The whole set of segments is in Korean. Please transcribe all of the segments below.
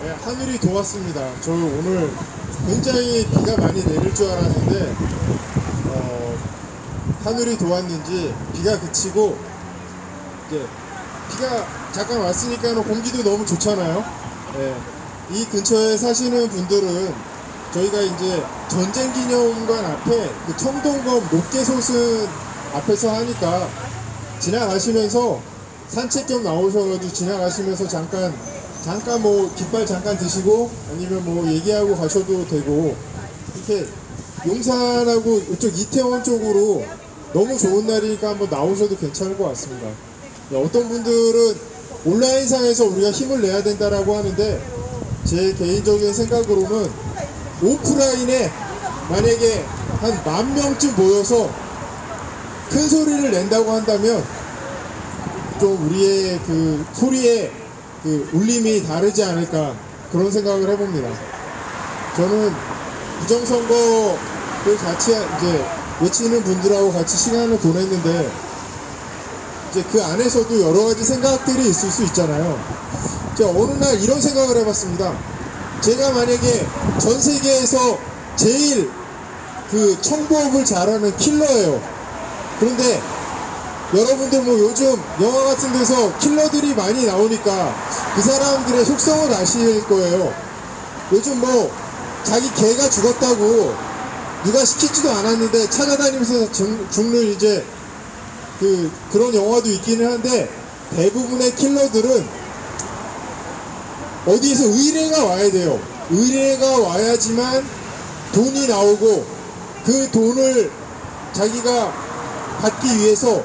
네, 하늘이 도왔습니다. 저 오늘 굉장히 비가 많이 내릴 줄 알았는데 하늘이 도왔는지 비가 그치고 이제 비가 잠깐 왔으니까 공기도 너무 좋잖아요. 네, 이 근처에 사시는 분들은 저희가 이제 전쟁기념관 앞에 그 청동검 높게 솟은 앞에서 하니까 지나가시면서 산책 겸 나오셔가지고 지나가시면서 잠깐 뭐 깃발 잠깐 드시고 아니면 뭐 얘기하고 가셔도 되고, 이렇게 용산하고 이쪽 이태원 쪽으로 너무 좋은 날이니까 한번 나오셔도 괜찮을 것 같습니다. 어떤 분들은 온라인상에서 우리가 힘을 내야 된다라고 하는데, 제 개인적인 생각으로는 오프라인에 만약에 한 10,000명쯤 모여서 큰 소리를 낸다고 한다면 좀 우리의 그 소리의 그 울림이 다르지 않을까, 그런 생각을 해봅니다. 저는 부정선거를 같이 이제 외치는 분들하고 같이 시간을 보냈는데, 이제 그 안에서도 여러 가지 생각들이 있을 수 있잖아요. 제가 어느 날 이런 생각을 해봤습니다. 제가 만약에 전 세계에서 제일 그 청부업을 잘하는 킬러예요. 그런데 여러분들 뭐 요즘 영화 같은 데서 킬러들이 많이 나오니까 그 사람들의 속성을 아실 거예요. 요즘 뭐 자기 개가 죽었다고 누가 시키지도 않았는데 찾아다니면서 죽는 이제 그런 영화도 있기는 한데, 대부분의 킬러들은 어디에서 의뢰가 와야 돼요. 의뢰가 와야지만 돈이 나오고, 그 돈을 자기가 받기 위해서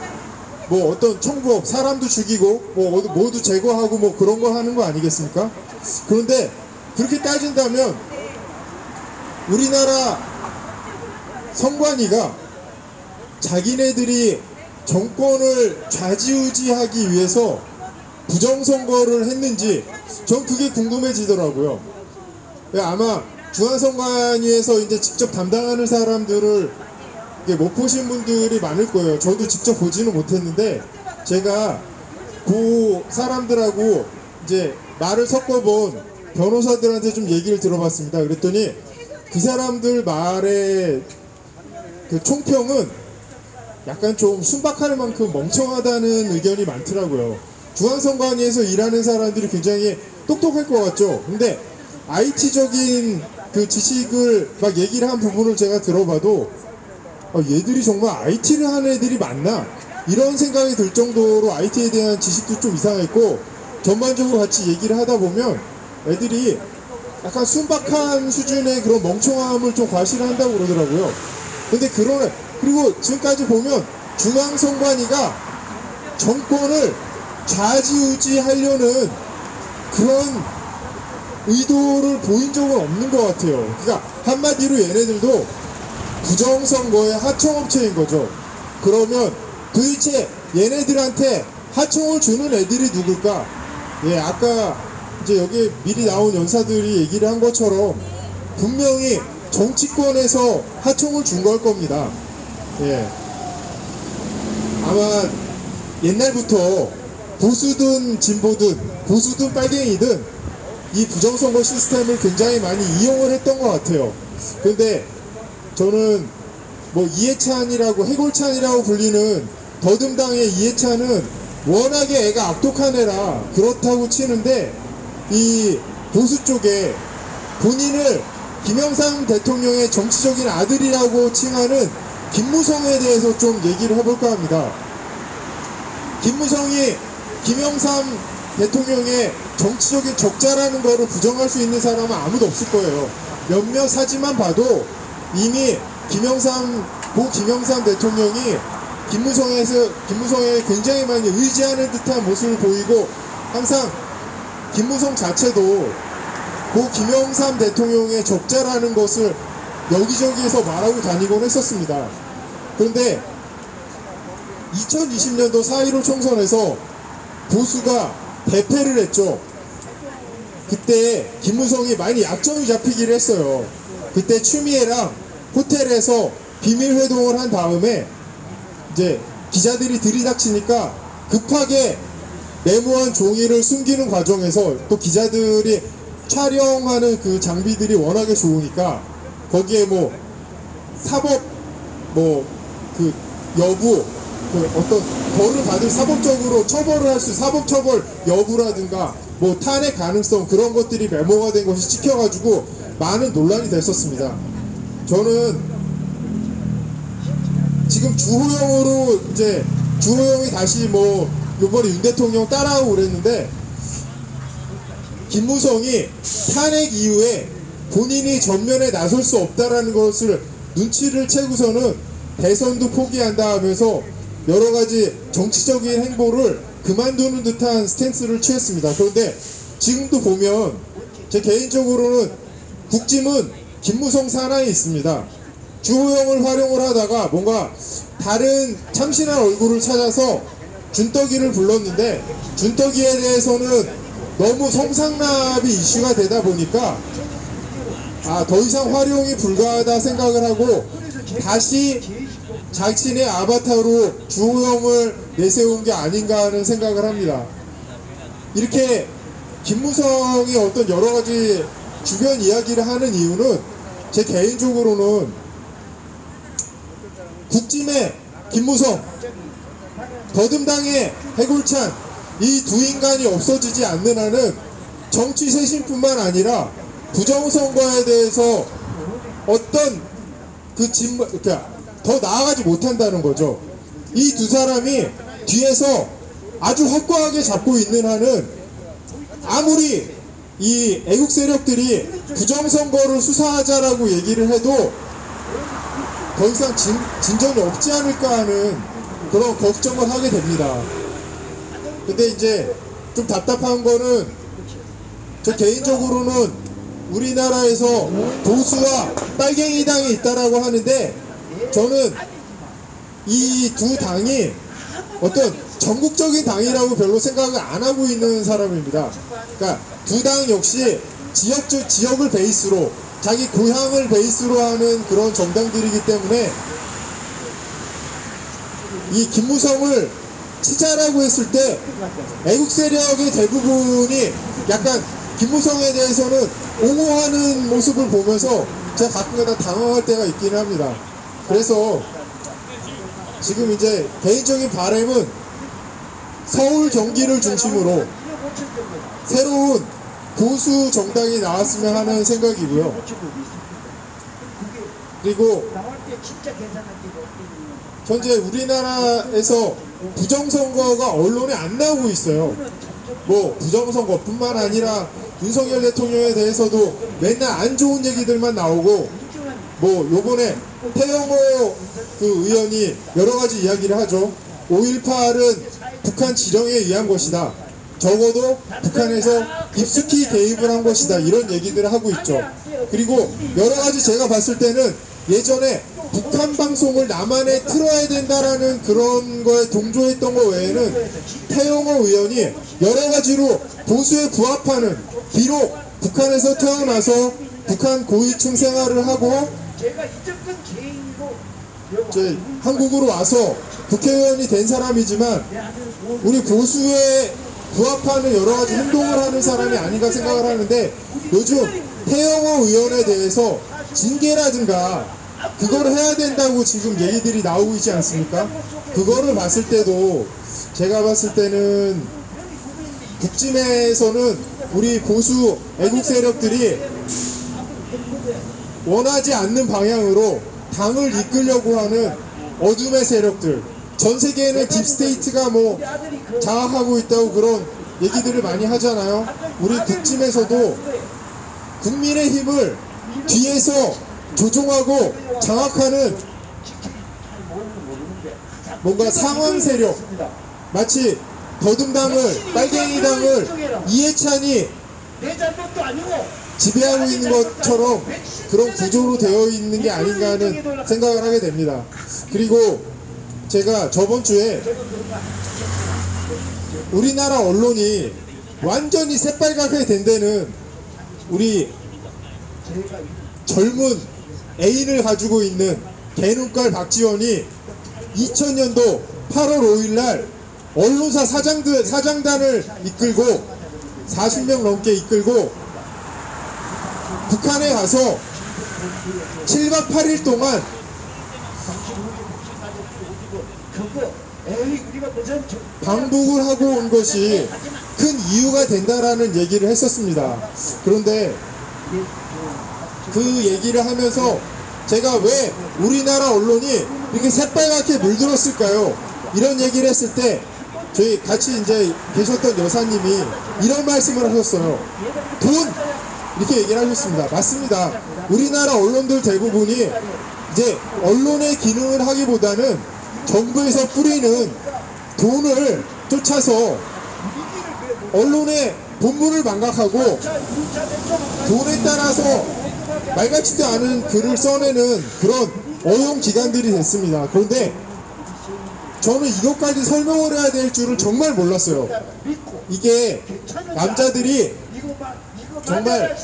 뭐 어떤 청부업, 사람도 죽이고 뭐 모두 제거하고 뭐 그런 거 하는 거 아니겠습니까? 그런데 그렇게 따진다면 우리나라 선관위가 자기네들이 정권을 좌지우지하기 위해서 부정선거를 했는지 전 그게 궁금해지더라고요. 아마 중앙선관위에서 이제 직접 담당하는 사람들을 못 보신 분들이 많을 거예요. 저도 직접 보지는 못했는데 제가 그 사람들하고 이제 말을 섞어본 변호사들한테 좀 얘기를 들어봤습니다. 그랬더니 그 사람들 말의 그 총평은 약간 좀 순박할 만큼 멍청하다는 의견이 많더라고요. 중앙선관위에서 일하는 사람들이 굉장히 똑똑할 것 같죠. 근데 IT적인 그 지식을 막 얘기를 한 부분을 제가 들어봐도 얘들이 정말 IT를 하는 애들이 맞나? 이런 생각이 들 정도로 IT에 대한 지식도 좀 이상했고, 전반적으로 같이 얘기를 하다 보면 애들이 약간 순박한 수준의 그런 멍청함을 좀 과시한다고 그러더라고요. 근데 그리고 지금까지 보면 중앙선관위가 정권을 좌지우지하려는 그런 의도를 보인 적은 없는 것 같아요. 그러니까 한마디로 얘네들도 부정선거의 하청업체인 거죠. 그러면 도대체 얘네들한테 하청을 주는 애들이 누굴까? 예, 아까 이제 여기 미리 나온 연사들이 얘기를 한 것처럼 분명히 정치권에서 하청을 준 걸 겁니다. 예. 아마 옛날부터 보수든 진보든 보수든 빨갱이든 이 부정선거 시스템을 굉장히 많이 이용을 했던 것 같아요. 그런데 저는 뭐 이해찬이라고, 해골찬이라고 불리는 더듬당의 이해찬은 워낙에 애가 악독한 애라 그렇다고 치는데, 이 보수 쪽에 본인을 김영삼 대통령의 정치적인 아들이라고 칭하는 김무성에 대해서 좀 얘기를 해볼까 합니다. 김무성이 김영삼 대통령의 정치적인 적자라는 거를 부정할 수 있는 사람은 아무도 없을 거예요. 몇몇 사진만 봐도 이미 고 김영삼 대통령이 김무성에 굉장히 많이 의지하는 듯한 모습을 보이고, 항상 김무성 자체도 고 김영삼 대통령의 적자라는 것을 여기저기에서 말하고 다니곤 했었습니다. 그런데 2020년도 4.15 총선에서 보수가 대패를 했죠. 그때 김무성이 많이 약점이 잡히기를 했어요. 그때 추미애랑 호텔에서 비밀회동을 한 다음에 이제 기자들이 들이닥치니까 급하게 메모한 종이를 숨기는 과정에서 또 기자들이 촬영하는 그 장비들이 워낙에 좋으니까 거기에 뭐 사법 뭐 그 여부 그 어떤 벌을 받을 사법적으로 처벌을 할 수 사법 처벌 여부라든가 뭐 탄핵 가능성 그런 것들이 메모가 된 것이 찍혀가지고 많은 논란이 됐었습니다. 저는 지금 주호영으로 이제 주호영이 다시 뭐 요번에 윤 대통령 따라오고 그랬는데 김무성이 탄핵 이후에 본인이 전면에 나설 수 없다라는 것을 눈치를 채고서는 대선도 포기한다 하면서 여러 가지 정치적인 행보를 그만두는 듯한 스탠스를 취했습니다. 그런데 지금도 보면 제 개인적으로는 국짐은 김무성 산하에 있습니다. 주호영을 활용을 하다가 뭔가 다른 참신한 얼굴을 찾아서 준떡이를 불렀는데 준떡이에 대해서는 너무 성상납이 이슈가 되다 보니까 더 이상 활용이 불가하다 생각을 하고 다시 자신의 아바타로 주호영을 내세운 게 아닌가 하는 생각을 합니다. 이렇게 김무성이 어떤 여러 가지 주변 이야기를 하는 이유는 제 개인적으로는 국짐의 김무성, 더듬당의 해골찬 이 두 인간이 없어지지 않는 한은 정치 쇄신뿐만 아니라 부정선거에 대해서 어떤 더 나아가지 못한다는 거죠. 이 두 사람이 뒤에서 아주 확고하게 잡고 있는 한은 아무리 이 애국 세력들이 부정선거를 수사하자라고 얘기를 해도 더 이상 진전이 없지 않을까 하는 그런 걱정을 하게 됩니다. 근데 이제 좀 답답한 거는 저 개인적으로는 우리나라에서 보수와 빨갱이당이 있다라고 하는데 저는 이 두 당이 어떤 전국적인 당이라고 별로 생각을 안 하고 있는 사람입니다. 그러니까 두 당 역시 지역을 베이스로 자기 고향을 베이스로 하는 그런 정당들이기 때문에 이 김무성을 치자라고 했을 때 애국 세력의 대부분이 약간 김무성에 대해서는 옹호하는 모습을 보면서 제가 가끔가다 당황할 때가 있긴 합니다. 그래서 지금 이제 개인적인 바람은 서울 경기를 중심으로 새로운 보수 정당이 나왔으면 하는 생각이고요. 그리고 현재 우리나라에서 부정선거가 언론에 안 나오고 있어요. 뭐 부정선거뿐만 아니라 윤석열 대통령에 대해서도 맨날 안 좋은 얘기들만 나오고 뭐 요번에 태영호 그 의원이 여러 가지 이야기를 하죠. 5.18은 북한 지령에 의한 것이다. 적어도 북한에서 깊숙이 개입을 한 것이다. 이런 얘기들을 하고 있죠. 그리고 여러 가지 제가 봤을 때는 예전에 북한 방송을 남한에 틀어야 된다라는 그런 거에 동조했던 거 외에는 태영호 의원이 여러 가지로 보수에 부합하는 비록 북한에서 태어나서 북한 고위층 생활을 하고 이제 한국으로 와서 국회의원이 된 사람이지만 우리 보수에 부합하는 여러 가지 행동을 하는 사람이 아닌가 생각을 하는데 요즘 태영호 의원에 대해서 징계라든가 그걸 해야 된다고 지금 얘기들이 나오고 있지 않습니까? 그거를 봤을 때도 제가 봤을 때는 국짐에서는 우리 보수 애국 세력들이 원하지 않는 방향으로 당을 이끌려고 하는 어둠의 세력들, 전 세계에는 딥스테이트가 뭐 장악하고 있다고 그런 얘기들을 많이 하잖아요. 우리 국짐에서도 국민의힘을 뒤에서 조종하고 장악하는 뭔가 상황 세력, 마치 더듬당을 빨갱이당을 이해찬이 지배하고 있는 것처럼 그런 구조로 되어 있는 게 아닌가 하는 생각을 하게 됩니다. 그리고 제가 저번 주에 우리나라 언론이 완전히 새빨갛게 된 데는 우리 젊은 애인을 가지고 있는 개눈깔 박지원이 2000년도 8월 5일날 언론사 사장단을 이끌고 40명 넘게 이끌고 북한에 가서 7박 8일 동안 방북을 하고 온 것이 큰 이유가 된다라는 얘기를 했었습니다. 그런데 그 얘기를 하면서 제가 왜 우리나라 언론이 이렇게 새빨갛게 물들었을까요? 이런 얘기를 했을 때 저희 같이 이제 계셨던 여사님이 이런 말씀을 하셨어요. 돈! 이렇게 얘기를 하셨습니다. 맞습니다. 우리나라 언론들 대부분이 이제 언론의 기능을 하기보다는 정부에서 뿌리는 돈을 쫓아서 언론의 본분을 망각하고 돈에 따라서 말 같지도 않은 글을 써내는 그런 어용기관들이 됐습니다. 그런데 저는 이것까지 설명을 해야 될 줄은 정말 몰랐어요. 이게 남자들이 정말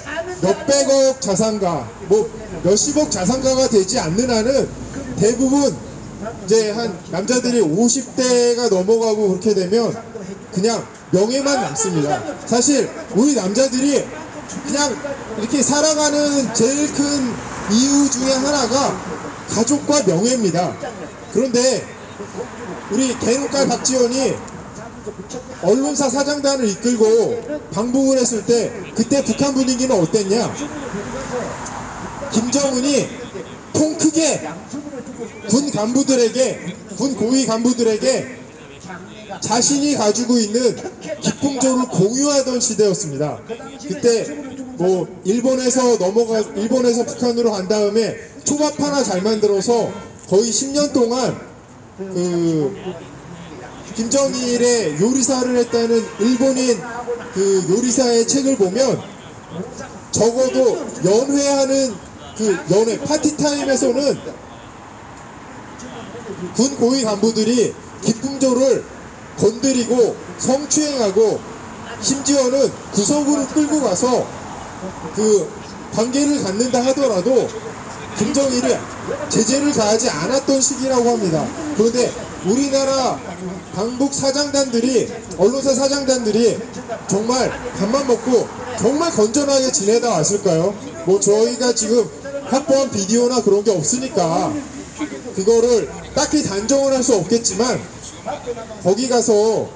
몇백억 자산가, 뭐 몇십억 자산가가 되지 않는 한은 대부분 이제 한 남자들이 50대가 넘어가고 그렇게 되면 그냥 명예만 남습니다. 사실 우리 남자들이 그냥 이렇게 살아가는 제일 큰 이유 중에 하나가 가족과 명예입니다. 그런데 우리 개눈깔 박지원이 언론사 사장단을 이끌고 방북을 했을 때 그때 북한 분위기는 어땠냐? 김정은이 통 크게 군 간부들에게, 군 고위 간부들에게 자신이 가지고 있는 기풍조를 공유하던 시대였습니다. 그때 뭐 일본에서 북한으로 간 다음에 초밥 하나 잘 만들어서 거의 10년 동안 그 김정일의 요리사를 했다는 일본인 그 요리사의 책을 보면 적어도 연회하는 그 연회 파티타임에서는 군 고위 간부들이 기풍조를 건드리고 성추행하고 심지어는 구석으로 끌고 가서 그 관계를 갖는다 하더라도 김정일이 제재를 가하지 않았던 시기라고 합니다. 그런데 우리나라 방북 사장단들이, 언론사 사장단들이 정말 밥만 먹고 정말 건전하게 지내다 왔을까요? 뭐 저희가 지금 확보한 비디오나 그런 게 없으니까 그거를 딱히 단정을 할 수 없겠지만 거기 가서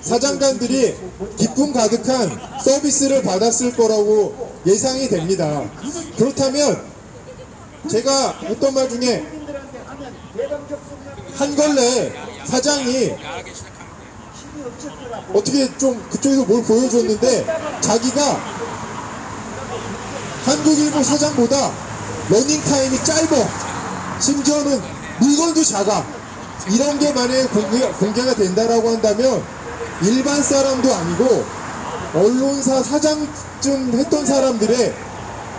사장단들이 기쁨 가득한 서비스를 받았을 거라고 예상이 됩니다. 그렇다면 제가 했던 말 중에 한걸레 사장이 어떻게 좀 그쪽에서 뭘 보여줬는데 자기가 한국일보 사장보다 러닝타임이 짧아, 심지어는 물건도 작아. 이런 게 만약에 공개가 된다라고 한다면 일반 사람도 아니고 언론사 사장쯤 했던 사람들의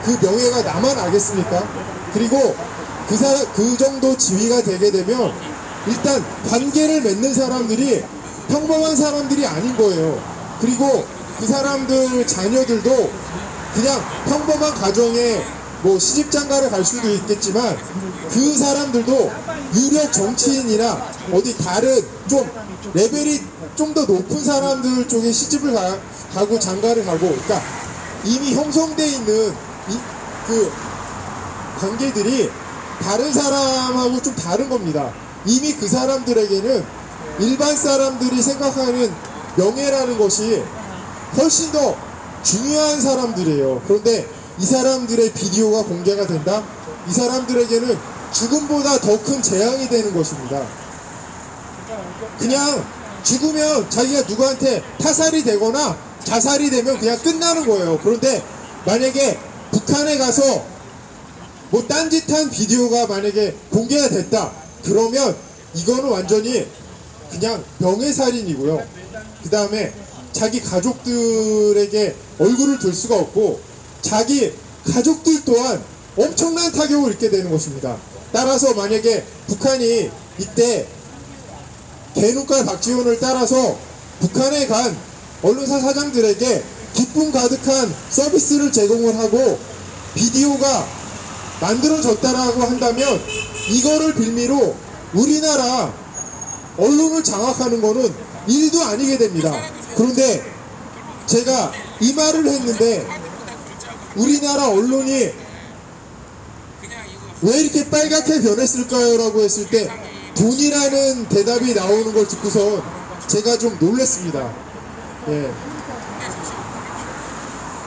그 명예가 남아나겠습니까? 그리고 그 정도 지위가 되게 되면 일단 관계를 맺는 사람들이 평범한 사람들이 아닌 거예요. 그리고 그 사람들 자녀들도 그냥 평범한 가정에 뭐 시집장가를 갈 수도 있겠지만 그 사람들도 유력 정치인이나 어디 다른 좀 레벨이 좀 더 높은 사람들 쪽에 시집을 가고 장가를 가고, 그러니까 이미 형성돼 있는 그 관계들이 다른 사람하고 좀 다른 겁니다. 이미 그 사람들에게는 일반 사람들이 생각하는 명예라는 것이 훨씬 더 중요한 사람들이에요. 그런데 이 사람들의 비디오가 공개가 된다? 이 사람들에게는 죽음보다 더 큰 재앙이 되는 것입니다. 그냥 죽으면 자기가 누구한테 타살이 되거나 자살이 되면 그냥 끝나는 거예요. 그런데 만약에 북한에 가서 뭐 딴짓한 비디오가 만약에 공개가 됐다, 그러면 이거는 완전히 그냥 명예살인이고요. 그 다음에 자기 가족들에게 얼굴을 들 수가 없고 자기 가족들 또한 엄청난 타격을 입게 되는 것입니다. 따라서 만약에 북한이 이때 개눈깔 박지원을 따라서 북한에 간 언론사 사장들에게 기쁨 가득한 서비스를 제공을 하고 비디오가 만들어졌다라고 한다면 이거를 빌미로 우리나라 언론을 장악하는 거는 일도 아니게 됩니다. 그런데 제가 이 말을 했는데 우리나라 언론이 왜 이렇게 빨갛게 변했을까요? 라고 했을 때 돈이라는 대답이 나오는 걸 듣고서 제가 좀 놀랐습니다. 예.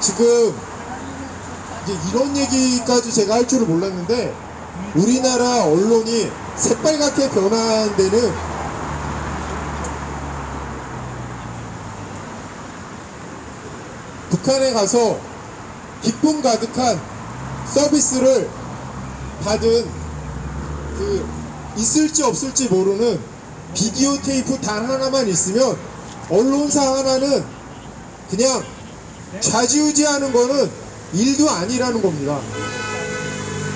지금 이제 이런 얘기까지 제가 할 줄을 몰랐는데, 우리나라 언론이 새빨갛게 변한 데는 북한에 가서 기쁨 가득한 서비스를 받은 있을지 없을지 모르는 비디오 테이프 단 하나만 있으면 언론사 하나는 그냥 좌지우지하는 거는 일도 아니라는 겁니다.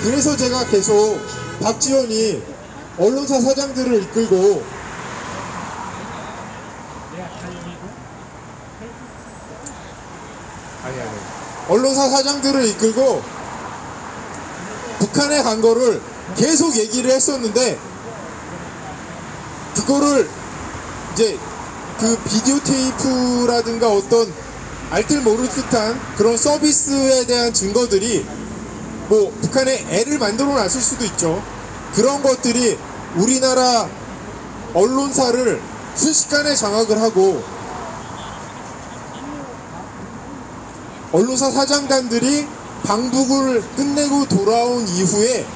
그래서 제가 계속 박지원이 언론사 사장들을 이끌고 언론사 사장들을 이끌고 북한에 간 거를 계속 얘기를 했었는데, 그거를 이제 그 비디오 테이프라든가 어떤 알뜰 모를 듯한 그런 서비스에 대한 증거들이 뭐 북한에 애를 만들어 놨을 수도 있죠. 그런 것들이 우리나라 언론사를 순식간에 장악을 하고, 언론사 사장단들이 방북을 끝내고 돌아온 이후에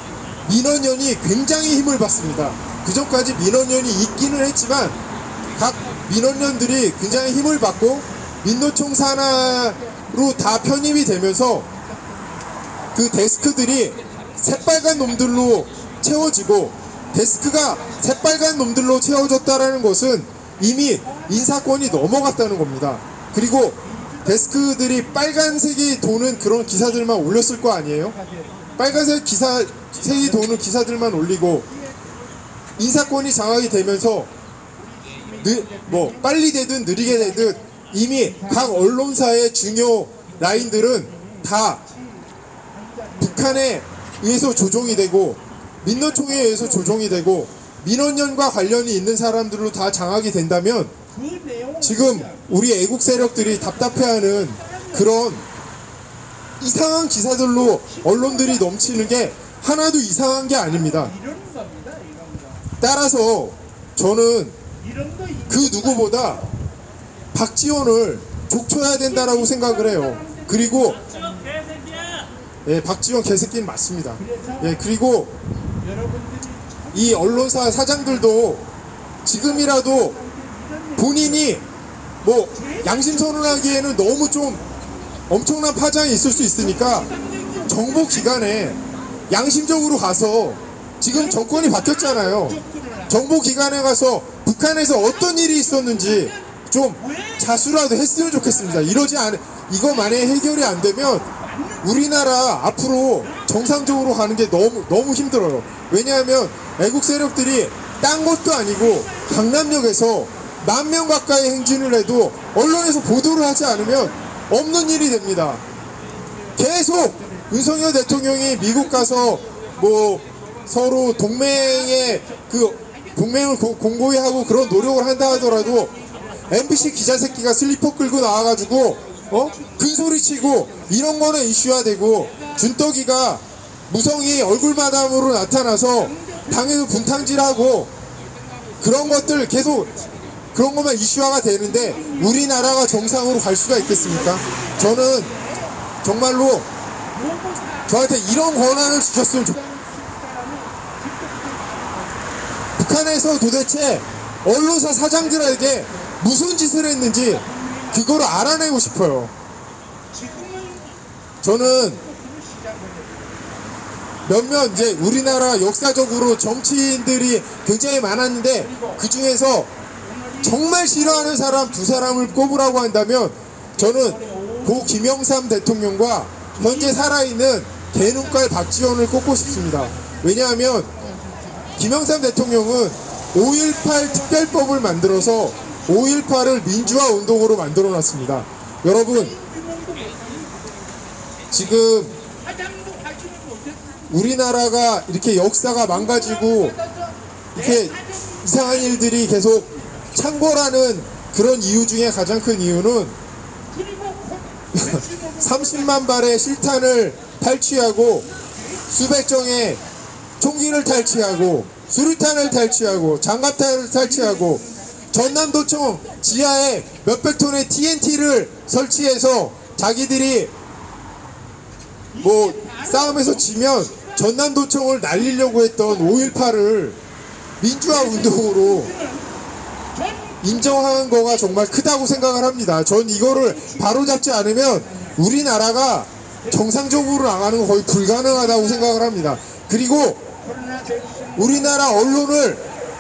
민원연이 굉장히 힘을 받습니다. 그전까지 민원연이 있기는 했지만 각 민원연들이 굉장히 힘을 받고 민노총 산하로 다 편입이 되면서 그 데스크들이 새빨간 놈들로 채워지고, 데스크가 새빨간 놈들로 채워졌다라는 것은 이미 인사권이 넘어갔다는 겁니다. 그리고 데스크들이 빨간색이 도는 그런 기사들만 올렸을 거 아니에요? 빨간색이 도는 기사들만 올리고 인사권이 장악이 되면서 뭐 빨리 되든 느리게 되든 이미 각 언론사의 중요 라인들은 다 북한에 의해서 조종이 되고 민노총에 의해서 조종이 되고 민원연과 관련이 있는 사람들로 다 장악이 된다면, 지금 우리 애국 세력들이 답답해하는 그런 이상한 기사들로 언론들이 넘치는 게 하나도 이상한 게 아닙니다. 따라서 저는 그 누구보다 박지원을 족쳐야 된다라고 생각을 해요. 그리고 예, 박지원 개새끼는 맞습니다. 예, 그리고 이 언론사 사장들도 지금이라도 본인이 뭐 양심 선언하기에는 너무 좀 엄청난 파장이 있을 수 있으니까 정보기관에 양심적으로 가서, 지금 정권이 바뀌었잖아요. 정보기관에 가서 북한에서 어떤 일이 있었는지 좀 자수라도 했으면 좋겠습니다. 이거 만약에 해결이 안 되면 우리나라 앞으로 정상적으로 가는 게 너무 힘들어요. 왜냐하면 애국 세력들이 딴 것도 아니고 강남역에서 10,000명 가까이 행진을 해도 언론에서 보도를 하지 않으면 없는 일이 됩니다. 계속 윤석열 대통령이 미국 가서 뭐 서로 동맹을 공고히 하고 그런 노력을 한다 하더라도 MBC 기자 새끼가 슬리퍼 끌고 나와가지고 큰소리 치고 이런 거는 이슈화 되고, 준떡이가 무성이 얼굴마담으로 나타나서 당에서 분탕질하고 그런 것들 계속 그런 것만 이슈화가 되는데 우리나라가 정상으로 갈 수가 있겠습니까? 저는 정말로 저한테 이런 권한을 주셨으면 좋겠습니다. 북한에서 도대체 언론사 사장들에게 무슨 짓을 했는지 그거를 알아내고 싶어요. 저는 몇몇 이제 우리나라 역사적으로 정치인들이 굉장히 많았는데 그 중에서 정말 싫어하는 사람 2사람을 꼽으라고 한다면 저는 고 김영삼 대통령과 현재 살아있는 개눈깔 박지원을 꼽고 싶습니다. 왜냐하면 김영삼 대통령은 5.18 특별법을 만들어서 5.18을 민주화 운동으로 만들어 놨습니다. 여러분, 지금 우리나라가 이렇게 역사가 망가지고 이렇게 이상한 일들이 계속 창궐하는 그런 이유 중에 가장 큰 이유는 30만 발의 실탄을 탈취하고 수백 정의 총기를 탈취하고 수류탄을 탈취하고 장갑탄을 탈취하고 전남도청 지하에 몇백 톤의 TNT를 설치해서 자기들이 뭐 싸움에서 지면 전남도청을 날리려고 했던 5.18을 민주화 운동으로 인정한 거가 정말 크다고 생각을 합니다. 전 이거를 바로잡지 않으면 우리나라가 정상적으로 나가는 거 거의 불가능하다고 생각을 합니다. 그리고 우리나라 언론을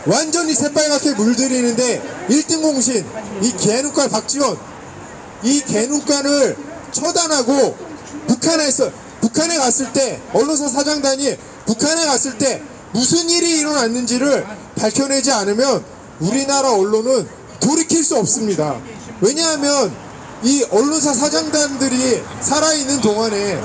완전히 새빨갛게 물들이는데 1등 공신 이 개눈깔 박지원, 이 개눈깔을 처단하고 북한에 갔을 때 언론사 사장단이 북한에 갔을 때 무슨 일이 일어났는지를 밝혀내지 않으면 우리나라 언론은 돌이킬 수 없습니다. 왜냐하면 이 언론사 사장단들이 살아있는 동안에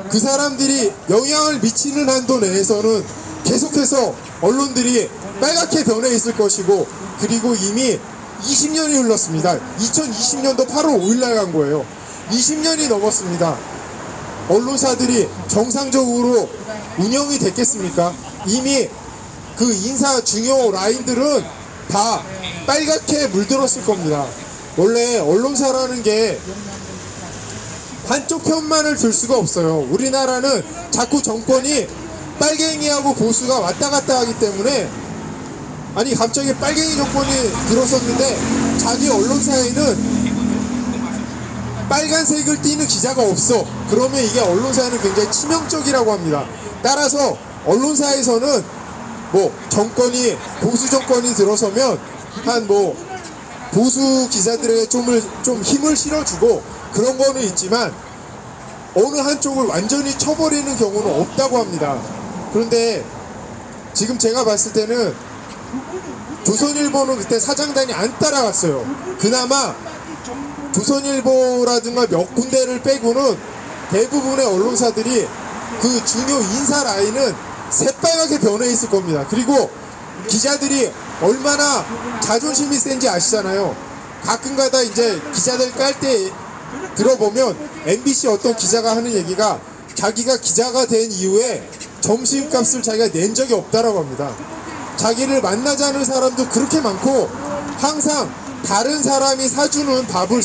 그 사람들이 영향을 미치는 한도 내에서는 계속해서 언론들이 빨갛게 변해 있을 것이고, 그리고 이미 20년이 흘렀습니다. 2020년도 8월 5일날 간 거예요. 20년이 넘었습니다. 언론사들이 정상적으로 운영이 됐겠습니까? 이미 그 인사 중요 라인들은 다 빨갛게 물들었을 겁니다. 원래 언론사라는 게 한쪽 편만을 들 수가 없어요. 우리나라는 자꾸 정권이 빨갱이하고 보수가 왔다 갔다 하기 때문에, 아니 갑자기 빨갱이 정권이 들어섰는데 자기 언론사에는 빨간색을 띠는 기자가 없어. 그러면 이게 언론사에는 굉장히 치명적이라고 합니다. 따라서 언론사에서는 뭐 정권이 보수 정권이 들어서면 한 뭐 보수 기자들에게 좀 힘을 실어주고 그런 거는 있지만 어느 한쪽을 완전히 쳐버리는 경우는 없다고 합니다. 그런데 지금 제가 봤을 때는 조선일보는 그때 사장단이 안 따라갔어요. 그나마 조선일보라든가 몇 군데를 빼고는 대부분의 언론사들이 그 중요 인사 라인은 새빨갛게 변해 있을 겁니다. 그리고 기자들이 얼마나 자존심이 센지 아시잖아요. 가끔가다 이제 기자들 깔 때 들어보면 MBC 어떤 기자가 하는 얘기가 자기가 기자가 된 이후에 점심값을 자기가 낸 적이 없다라고 합니다. 자기를 만나자는 사람도 그렇게 많고 항상 다른 사람이 사주는 밥을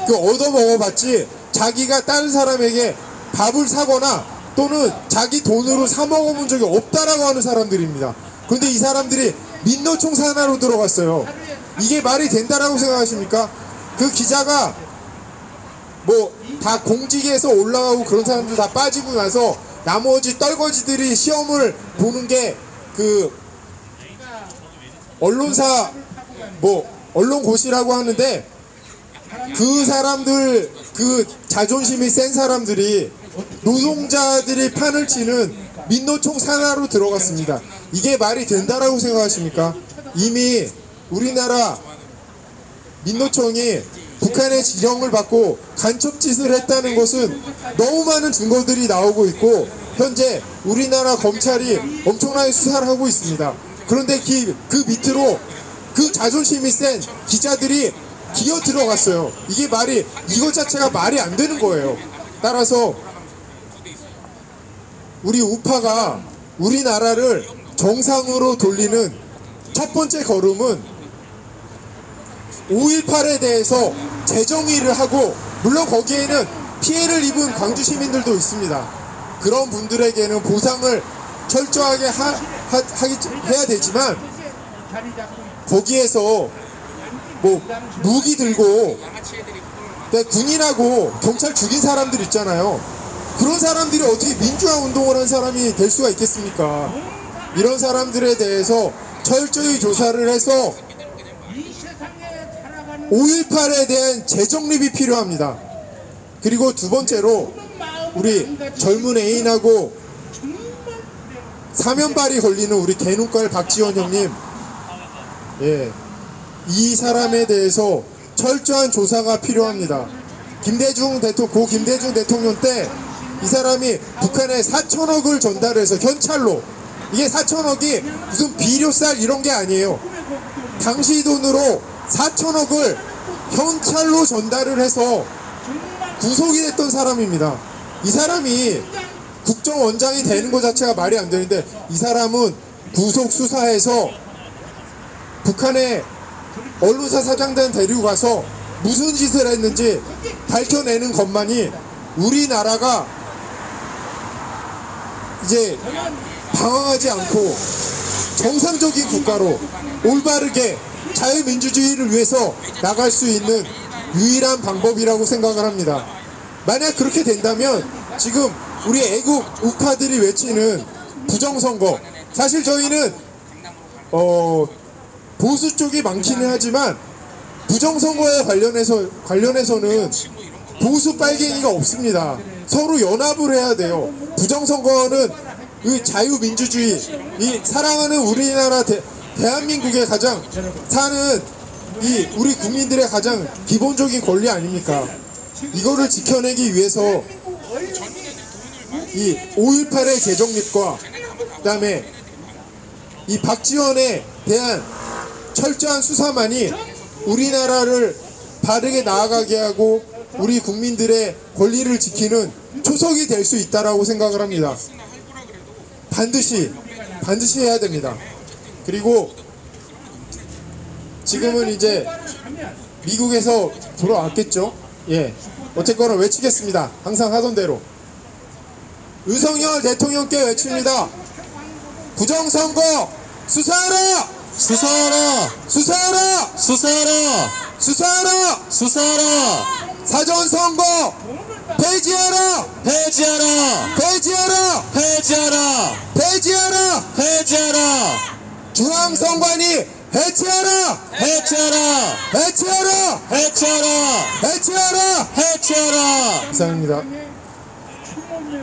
얻어 먹어봤지 자기가 다른 사람에게 밥을 사거나 또는 자기 돈으로 사 먹어본 적이 없다라고 하는 사람들입니다. 그런데 이 사람들이 민노총 산하로 들어갔어요. 이게 말이 된다라고 생각하십니까? 그 기자가 뭐 다 공직에서 올라가고 그런 사람들 다 빠지고 나서 나머지 떨거지들이 시험을 보는 게 그 언론사 뭐 언론고시라고 하는데, 그 사람들 그 자존심이 센 사람들이 노동자들이 판을 치는 민노총 산하로 들어갔습니다. 이게 말이 된다라고 생각하십니까? 이미 우리나라 민노총이 북한의 지령을 받고 간첩짓을 했다는 것은 너무 많은 증거들이 나오고 있고 현재 우리나라 검찰이 엄청나게 수사를 하고 있습니다. 그런데 그 밑으로 그 자존심이 센 기자들이 기어 들어갔어요. 이것 자체가 말이 안 되는 거예요. 따라서 우리 우파가 우리나라를 정상으로 돌리는 첫 번째 걸음은 5.18에 대해서 재정의를 하고, 물론 거기에는 피해를 입은 광주 시민들도 있습니다. 그런 분들에게는 보상을 철저하게 해야 되지만 거기에서 뭐 무기 들고 군인하고 경찰 죽인 사람들 있잖아요. 그런 사람들이 어떻게 민주화 운동을 한 사람이 될 수가 있겠습니까? 이런 사람들에 대해서 철저히 조사를 해서 5.18에 대한 재정립이 필요합니다. 그리고 두 번째로 우리 젊은 애인하고 사면발이 걸리는 우리 개눈깔 박지원 형님, 이 사람에 대해서 철저한 조사가 필요합니다. 고 김대중 대통령 때 이 사람이 북한에 4천억을 전달해서 현찰로, 이게 4천억이 무슨 비료쌀 이런 게 아니에요. 당시 돈으로 4천억을 현찰로 전달을 해서 구속이 됐던 사람입니다. 이 사람이 국정원장이 되는 것 자체가 말이 안 되는데, 이 사람은 구속 수사해서 북한의 언론사 사장단 데리고 가서 무슨 짓을 했는지 밝혀내는 것만이 우리나라가 이제 방황하지 않고 정상적인 국가로 올바르게 자유민주주의를 위해서 나갈 수 있는 유일한 방법이라고 생각을 합니다. 만약 그렇게 된다면 지금 우리 애국 우파들이 외치는 부정선거, 사실 저희는 보수 쪽이 많기는 하지만 부정선거에 관련해서는 보수 빨갱이가 없습니다. 서로 연합을 해야 돼요. 부정선거는 이 자유민주주의, 이 사랑하는 우리나라 대한민국에 가장 사는 이 우리 국민들의 가장 기본적인 권리 아닙니까? 이거를 지켜내기 위해서 이 5.18의 재정립과 그다음에 이 박지원에 대한 철저한 수사만이 우리나라를 바르게 나아가게 하고 우리 국민들의 권리를 지키는 초석이 될 수 있다라고 생각을 합니다. 반드시 해야 됩니다. 그리고 지금은 이제 미국에서 돌아왔겠죠. 예, 어쨌거나 외치겠습니다. 항상 하던 대로 윤석열 대통령께 외칩니다. 부정선거 수사하라! 수사하라! 수사하라! 수사하라! 수사하라! 수사하라! 사전선거 폐지하라! 폐지하라! 폐지하라! 폐지하라! 폐지하라! 폐지하라! 중앙선관위 해체하라! 해체하라! 해체하라! 해체하라! 해체하라! 해체하라! 이상입니다.